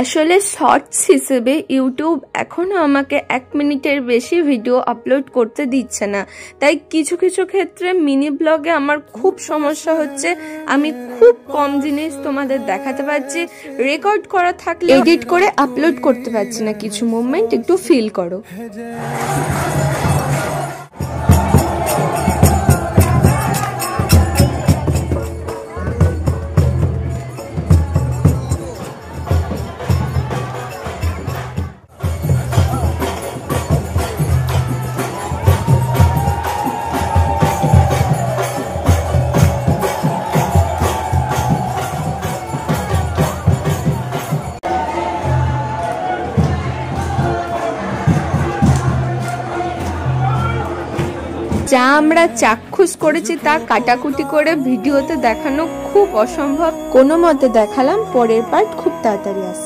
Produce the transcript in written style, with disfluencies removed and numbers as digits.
আসলে শর্টস হিসেবে ইউটিউব এখনো আমাকে 1 মিনিটের বেশি ভিডিও আপলোড করতে দিচ্ছে না, তাই কিছু কিছু ক্ষেত্রে মিনি ব্লগে আমার খুব সমস্যা হচ্ছে। আমি খুব কম জিনিস তোমাদের দেখাতে পারছি, রেকর্ড করা থাকলে এডিট করে আপলোড করতে পারছি না। কিছু মুভমেন্ট একটু ফিল করো। যা আমরা চাক্ষুষ করেছি তা কাটাকুটি করে ভিডিওতে দেখানো খুব অসম্ভব। কোনো মতে দেখালাম, পরের পার্ট খুব তাড়াতাড়ি আসছে।